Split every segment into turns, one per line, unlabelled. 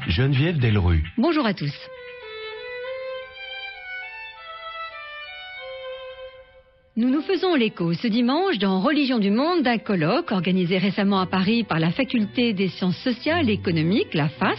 Geneviève Delrue.
Bonjour à tous. Nous nous faisons l'écho ce dimanche dans Religion du Monde d'un colloque organisé récemment à Paris par la Faculté des Sciences Sociales et Économiques, la FAS,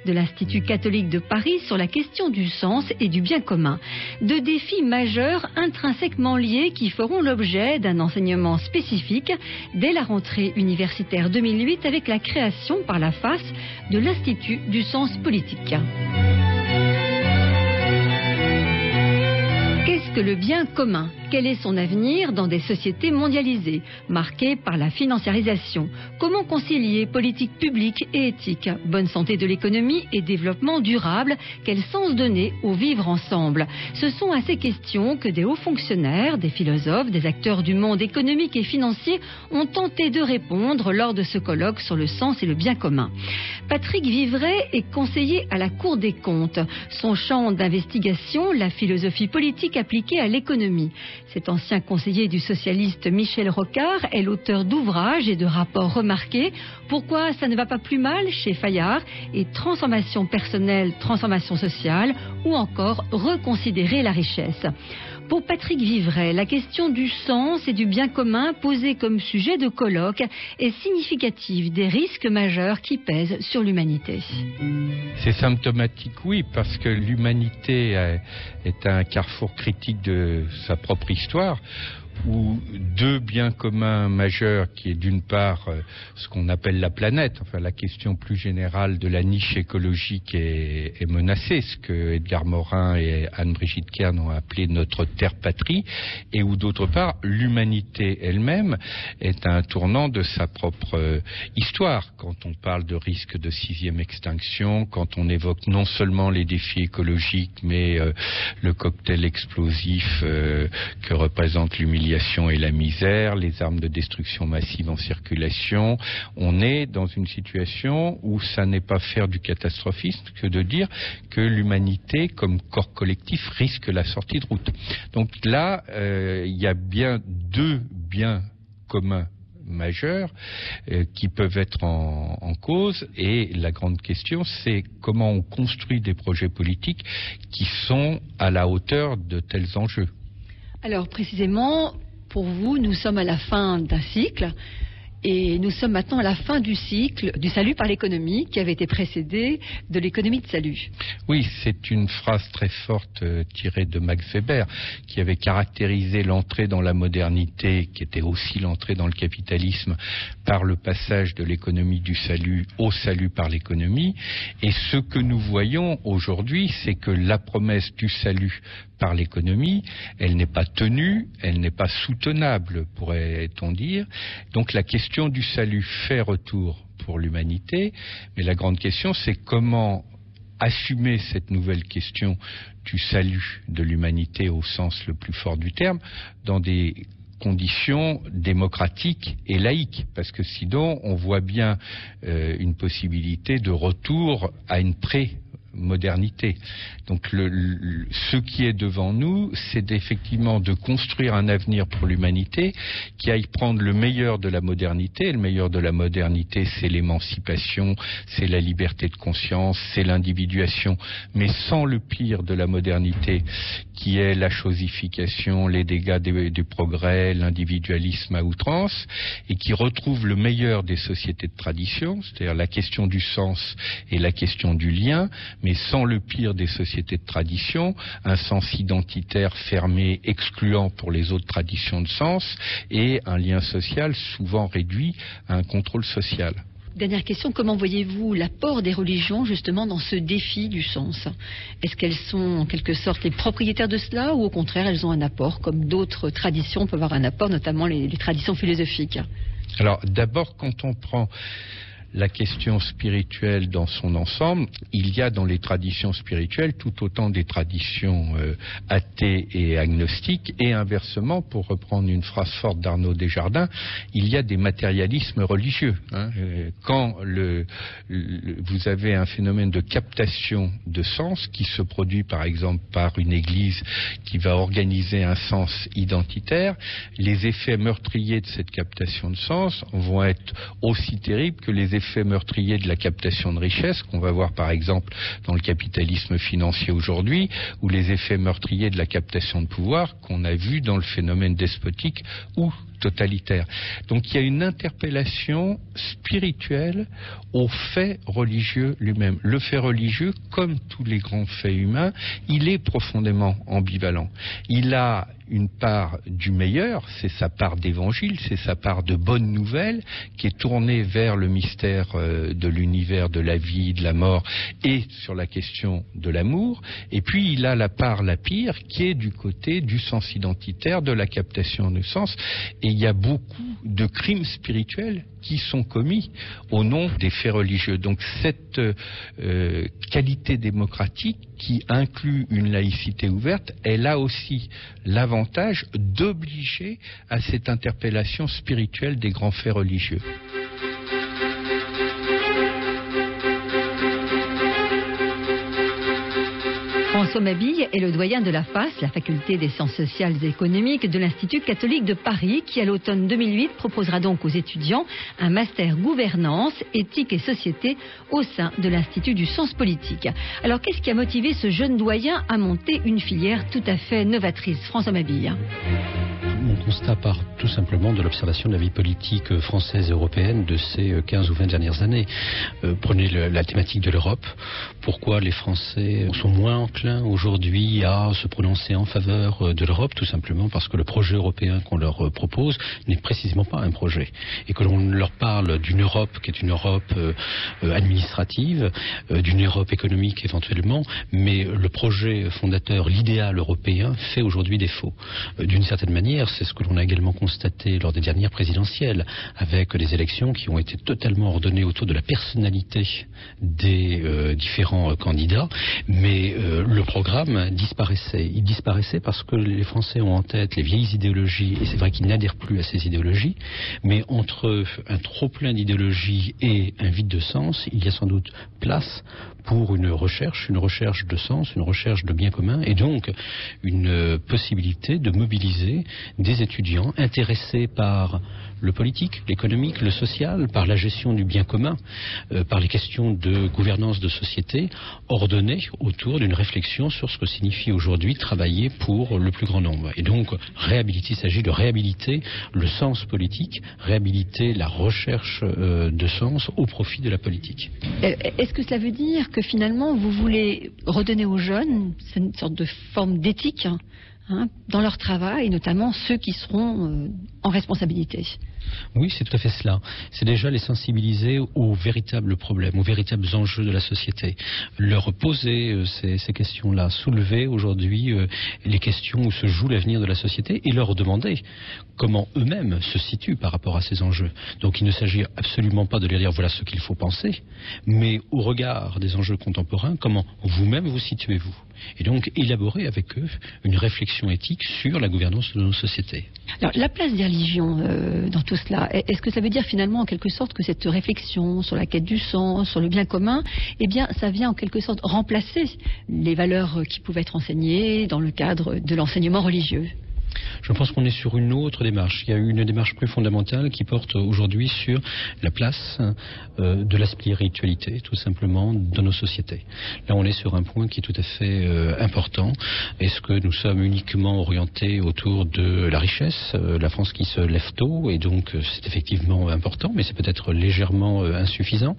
de l'Institut catholique de Paris sur la question du sens et du bien commun. Deux défis majeurs intrinsèquement liés qui feront l'objet d'un enseignement spécifique dès la rentrée universitaire 2008 avec la création par la FAS de l'Institut du sens politique. Qu'est-ce que le bien commun ? Quel est son avenir dans des sociétés mondialisées, marquées par la financiarisation ? Comment concilier politique publique et éthique, bonne santé de l'économie et développement durable ? Quel sens donner au vivre ensemble ? Ce sont à ces questions que des hauts fonctionnaires, des philosophes, des acteurs du monde économique et financier ont tenté de répondre lors de ce colloque sur le sens et le bien commun. Patrick Vivray est conseiller à la Cour des comptes. Son champ d'investigation, la philosophie politique appliquée à l'économie. Cet ancien conseiller du socialiste Michel Rocard est l'auteur d'ouvrages et de rapports remarqués. Pourquoi ça ne va pas plus mal chez Fayard et transformation personnelle, transformation sociale ou encore reconsidérer la richesse. Pour Patrick Vivray, la question du sens et du bien commun posée comme sujet de colloque est significative des risques majeurs qui pèsent sur l'humanité.
C'est symptomatique, oui, parce que l'humanité est à un carrefour critique de sa propre histoire, où deux biens communs majeurs, qui est d'une part ce qu'on appelle la planète, enfin la question plus générale de la niche écologique est menacée, ce que Edgar Morin et Anne-Brigitte Kern ont appelé notre terre-patrie, et où d'autre part l'humanité elle-même est à un tournant de sa propre histoire. Quand on parle de risque de sixième extinction, quand on évoque non seulement les défis écologiques, mais le cocktail explosif que représente l'humiliation et la misère, les armes de destruction massive en circulation, on est dans une situation où ça n'est pas faire du catastrophisme que de dire que l'humanité, comme corps collectif, risque la sortie de route. Donc là, il y a bien deux biens communs majeurs qui peuvent être en cause, et la grande question, c'est comment on construit des projets politiques qui sont à la hauteur de tels enjeux.
Alors précisément, pour vous, nous sommes à la fin d'un cycle et nous sommes maintenant à la fin du cycle du salut par l'économie qui avait été précédé de l'économie de salut.
Oui, c'est une phrase très forte tirée de Max Weber qui avait caractérisé l'entrée dans la modernité, qui était aussi l'entrée dans le capitalisme, par le passage de l'économie du salut au salut par l'économie. Et ce que nous voyons aujourd'hui, c'est que la promesse du salut par l'économie, elle n'est pas tenue, elle n'est pas soutenable, pourrait-on dire. Donc la question du salut fait retour pour l'humanité, mais la grande question, c'est comment assumer cette nouvelle question du salut de l'humanité au sens le plus fort du terme, dans des conditions démocratiques et laïques, parce que sinon on voit bien une possibilité de retour à une modernité. Donc ce qui est devant nous, c'est effectivement de construire un avenir pour l'humanité qui aille prendre le meilleur de la modernité. Le meilleur de la modernité, c'est l'émancipation, c'est la liberté de conscience, c'est l'individuation, mais sans le pire de la modernité, qui est la chosification, les dégâts du progrès, l'individualisme à outrance, et qui retrouve le meilleur des sociétés de tradition, c'est-à-dire la question du sens et la question du lien, mais sans le pire des sociétés de tradition, un sens identitaire fermé, excluant pour les autres traditions de sens, et un lien social souvent réduit à un contrôle social.
Dernière question, comment voyez-vous l'apport des religions justement dans ce défi du sens ? Est-ce qu'elles sont en quelque sorte les propriétaires de cela, ou au contraire elles ont un apport, comme d'autres traditions peuvent avoir un apport, notamment les traditions philosophiques ?
Alors d'abord, quand on prend la question spirituelle dans son ensemble, il y a dans les traditions spirituelles tout autant des traditions athées et agnostiques, et inversement, pour reprendre une phrase forte d'Arnaud Desjardins, il y a des matérialismes religieux. Quand vous avez un phénomène de captation de sens qui se produit par exemple par une église qui va organiser un sens identitaire, les effets meurtriers de cette captation de sens vont être aussi terribles que les effets effets meurtriers de la captation de richesse, qu'on va voir par exemple dans le capitalisme financier aujourd'hui, ou les effets meurtriers de la captation de pouvoir qu'on a vu dans le phénomène despotique ou totalitaire. Donc il y a une interpellation spirituelle au fait religieux lui-même. Le fait religieux, comme tous les grands faits humains, il est profondément ambivalent. Il a une part du meilleur, c'est sa part d'évangile, c'est sa part de bonne nouvelle qui est tournée vers le mystère de l'univers, de la vie, de la mort et sur la question de l'amour. Et puis il a la part la pire qui est du côté du sens identitaire, de la captation du sens. Et il y a beaucoup de crimes spirituels qui sont commis au nom des faits religieux. Donc cette qualité démocratique qui inclut une laïcité ouverte, elle a aussi l'avantage d'obliger à cette interpellation spirituelle des grands faits religieux.
François Mabille est le doyen de la FAS, la faculté des sciences sociales et économiques de l'Institut catholique de Paris, qui à l'automne 2008 proposera donc aux étudiants un master gouvernance, éthique et société au sein de l'Institut du sens politique. Alors qu'est-ce qui a motivé ce jeune doyen à monter une filière tout à fait novatrice? François Mabille.
Mon constat part tout simplement de l'observation de la vie politique française et européenne de ces 15 ou 20 dernières années. Prenez la thématique de l'Europe. Pourquoi les Français sont moins enclins aujourd'hui à se prononcer en faveur de l'Europe? Tout simplement parce que le projet européen qu'on leur propose n'est précisément pas un projet. Et que l'on leur parle d'une Europe qui est une Europe administrative, d'une Europe économique éventuellement, mais le projet fondateur, l'idéal européen, fait aujourd'hui défaut. D'une certaine manière, c'est ce que l'on a également constaté lors des dernières présidentielles, avec des élections qui ont été totalement ordonnées autour de la personnalité des différents candidats, mais le programme disparaissait. Il disparaissait parce que les Français ont en tête les vieilles idéologies, et c'est vrai qu'ils n'adhèrent plus à ces idéologies, mais entre un trop-plein d'idéologies et un vide de sens, il y a sans doute place pour une recherche de sens, une recherche de bien commun, et donc une possibilité de mobiliser des étudiants intéressés par le politique, l'économique, le social, par la gestion du bien commun, par les questions de gouvernance de société, ordonnées autour d'une réflexion sur ce que signifie aujourd'hui travailler pour le plus grand nombre. Et donc, il s'agit de réhabiliter le sens politique, réhabiliter la recherche de sens au profit de la politique.
Est-ce que cela veut dire que finalement vous voulez redonner aux jeunes une sorte de forme d'éthique dans leur travail, notamment ceux qui seront en responsabilité?
Oui, c'est tout à fait cela. C'est déjà les sensibiliser aux véritables problèmes, aux véritables enjeux de la société. Leur poser ces questions-là, soulever aujourd'hui les questions où se joue l'avenir de la société et leur demander comment eux-mêmes se situent par rapport à ces enjeux. Donc il ne s'agit absolument pas de leur dire voilà ce qu'il faut penser, mais au regard des enjeux contemporains, comment vous-même vous situez-vous? Et donc élaborer avec eux une réflexion éthique sur la gouvernance de nos sociétés.
Alors la place des religions dans tout cela, est-ce que ça veut dire finalement en quelque sorte que cette réflexion sur la quête du sens, sur le bien commun, eh bien ça vient en quelque sorte remplacer les valeurs qui pouvaient être enseignées dans le cadre de l'enseignement religieux?
Je pense qu'on est sur une autre démarche. Il y a une démarche plus fondamentale qui porte aujourd'hui sur la place de la spiritualité, tout simplement, dans nos sociétés. Là, on est sur un point qui est tout à fait important. Est-ce que nous sommes uniquement orientés autour de la richesse, la France qui se lève tôt, et donc c'est effectivement important, mais c'est peut-être légèrement insuffisant.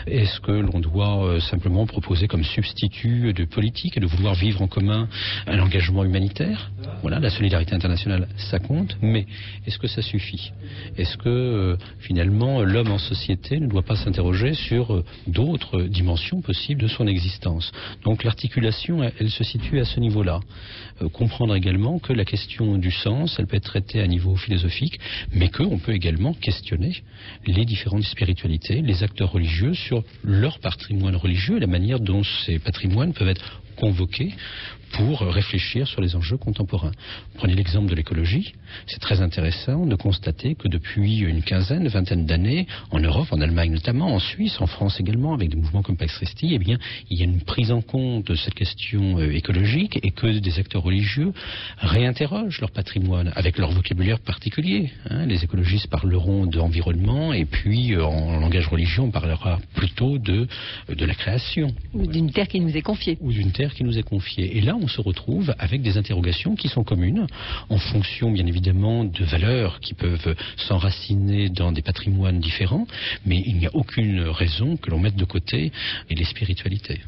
Est-ce que l'on doit simplement proposer comme substitut de politique et de vouloir vivre en commun un engagement humanitaire? Voilà, la solidarité internationale, ça compte, mais est-ce que ça suffit? Est-ce que finalement l'homme en société ne doit pas s'interroger sur d'autres dimensions possibles de son existence? Donc l'articulation, elle se situe à ce niveau-là. Comprendre également que la question du sens, elle peut être traitée à niveau philosophique, mais qu'on peut également questionner les différentes spiritualités, les acteurs religieux sur leur patrimoine religieux et la manière dont ces patrimoines peuvent être convoqués pour réfléchir sur les enjeux contemporains. Prenez l'exemple de l'écologie. C'est très intéressant de constater que depuis une vingtaine d'années, en Europe, en Allemagne notamment, en Suisse, en France également, avec des mouvements comme Pax Christi, eh bien, il y a une prise en compte de cette question écologique et que des acteurs religieux réinterrogent leur patrimoine avec leur vocabulaire particulier. Les écologistes parleront d'environnement et puis en langage religieux, on parlera plutôt de la création.
Ou d'une terre qui nous est confiée.
Ou d'une terre qui nous est confiée. Et là, on se retrouve avec des interrogations qui sont communes en fonction, bien évidemment, de valeurs qui peuvent s'enraciner dans des patrimoines différents, mais il n'y a aucune raison que l'on mette de côté les spiritualités.